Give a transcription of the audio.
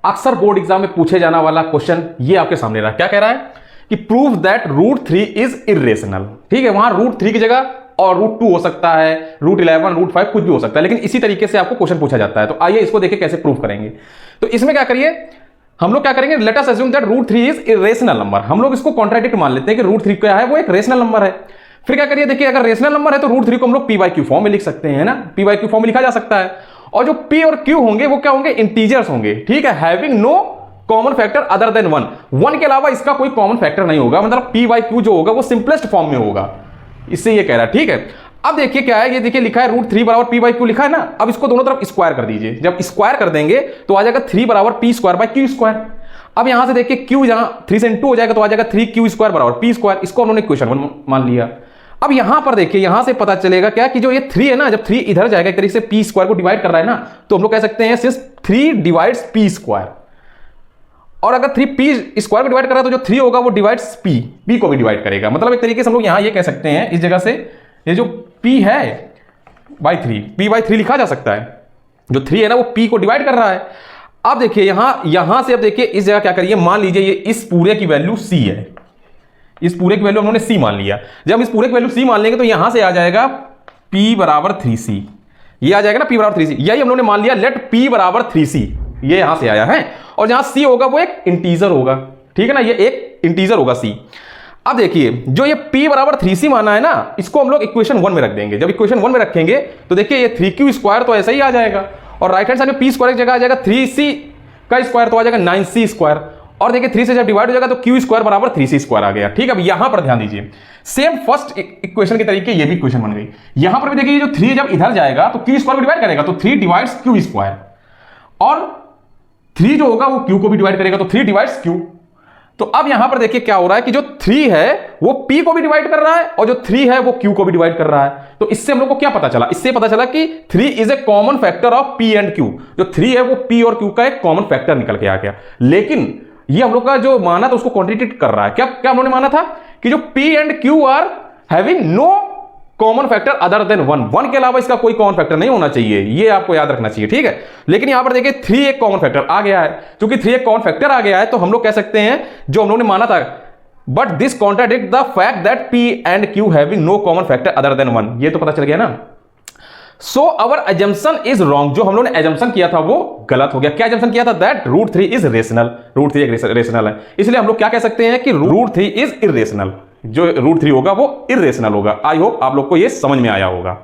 अक्सर board exam में पूछे जाने वाला क्वेश्चन ये आपके सामने रहा। क्या कह रहा है कि प्रूव दैट √3 इज इरेशनल। ठीक है, वहां √3 की जगह और √2 हो सकता है, √11, √5 कुछ भी हो सकता है, लेकिन इसी तरीके से आपको क्वेश्चन पूछा जाता है। तो आइए इसको देखें कैसे प्रूव करेंगे। तो इसमें क्या करिए, हम लोग क्या करेंगे, let us assume that √3 is irrational number. हम लोग इसको कॉन्ट्राडिक्ट मान लेते हैं कि √3 क्या है, वो एक रेशनल नंबर है। फिर क्या करिए, देखिए अगर रेशनल नंबर है तो √3 को हम लोग p/q फॉर्म में लिख सकते हैं ना, p/q फॉर्म में लिखा जा सकता है। और जो p और q होंगे वो क्या होंगे, इंटीजर्स होंगे। ठीक है, having no common factor other than 1 के अलावा इसका कोई कॉमन फैक्टर नहीं होगा, मतलब p/q जो होगा वो सिंपलेस्ट फॉर्म में होगा, इससे ये कह रहा है। ठीक है, अब देखिए क्या है, ये देखिए लिखा है √3 बराबर p/q लिखा है ना। अब इसको दोनों तरफ स्क्वायर कर दीजिए। जब स्क्वायर कर देंगे तो आ जाएगा 3 बराबर p²/q²। अब यहां से देखिए q जहां 3 से 2 हो जाएगा तो आ जाएगा 3q² बराबर p²। इसको हमने इक्वेशन 1 मान लिया। अब यहां पर देखिए, यहां से पता चलेगा क्या कि जो ये 3 है ना, जब 3 इधर जाएगा एक तरीके से p² को डिवाइड कर रहा है ना, तो हम लोग कह सकते हैं सिंस 3 डिवाइड्स p²। और अगर 3p² को डिवाइड कर रहा है तो जो 3 होगा वो डिवाइड्स p को भी डिवाइड करेगा। मतलब एक तरीके से हम लोग यहां ये कह सकते हैं, इस जगह से ये जो p है p/3 लिखा जा सकता है। जो 3 है ना वो p को डिवाइड कर रहा है। अब देखिए यहां से, अब देखिए इस जगह क्या करिए, मान लीजिए ये इस पूरे की वैल्यू c है, इस पूरे की वैल्यू हमने c मान लिया। जब हम इस पूरे की वैल्यू c मान लेंगे तो यहां से आ जाएगा p बराबर 3c, ये आ जाएगा ना p बराबर 3c। यही हम लोगों ने मान लिया, लेट p बराबर 3c, ये यहां से आया है। और जहां c होगा वो एक इंटीजर होगा। ठीक है ना, ये एक इंटीजर होगा c। अब देखिए जो ये p बराबर 3c माना है ना, इसको हम लोग इक्वेशन 1 में रख देंगे। जब इक्वेशन 1 में रखेंगे तो देखिए ये 3q² तो ऐसा ही आ जाएगा, और राइट हैंड साइड में p² की जगह आ जाएगा 3c का स्क्वायर, तो आ जाएगा 9c²। और देखिए 3 से जब डिवाइड हो जाएगा तो q² बराबर 3c² आ गया। ठीक है, अब यहां पर ध्यान दीजिए, सेम फर्स्ट इक्वेशन के तरीके ये भी इक्वेशन बन गई। यहां पर भी देखिए जो 3 जब इधर जाएगा तो q² को डिवाइड करेगा, तो 3 डिवाइड्स q², और 3 जो होगा वो q को भी डिवाइड करेगा, तो 3 डिवाइड्स q। तो अब यहां पर देखिए क्या हो रहा है कि जो 3 है वो p को भी डिवाइड कर रहा है, और जो 3 है वो q को भी डिवाइड कर रहा है। तो इससे हम लोग को क्या पता चला, इससे पता चला कि 3 is a common factor of p and q। जो 3 है वो p और q का एक कॉमन फैक्टर निकल के आ गया। लेकिन ये हम लोग का जो माना था उसको कॉन्ट्रडिक्ट कर रहा है। क्या क्या हमने माना था कि जो p and q are having no common factor other than 1 के अलावा इसका कोई कॉमन फैक्टर नहीं होना चाहिए, ये आपको याद रखना चाहिए। ठीक है, लेकिन यहां पर देखिए 3 एक कॉमन फैक्टर आ गया है। क्योंकि 3 एक कॉमन फैक्टर आ गया है तो हम लोग कह सकते हैं जो हम लोग ने माना था, but this contradict the fact that p and q having no common factor other than 1। ये तो पता चल गया ना। So our assumption is wrong. जो हम लोग ने एजम्पशन किया था वो गलत हो गया। क्या एजम्पशन किया था, दैट √3 इज रेशनल। √3 एक रेशनल है, इसलिए हम लोग क्या कह सकते हैं कि √3 इज इरेशनल। जो √3 होगा वो इरेशनल होगा। आई होप आप लोग को ये समझ में आया होगा।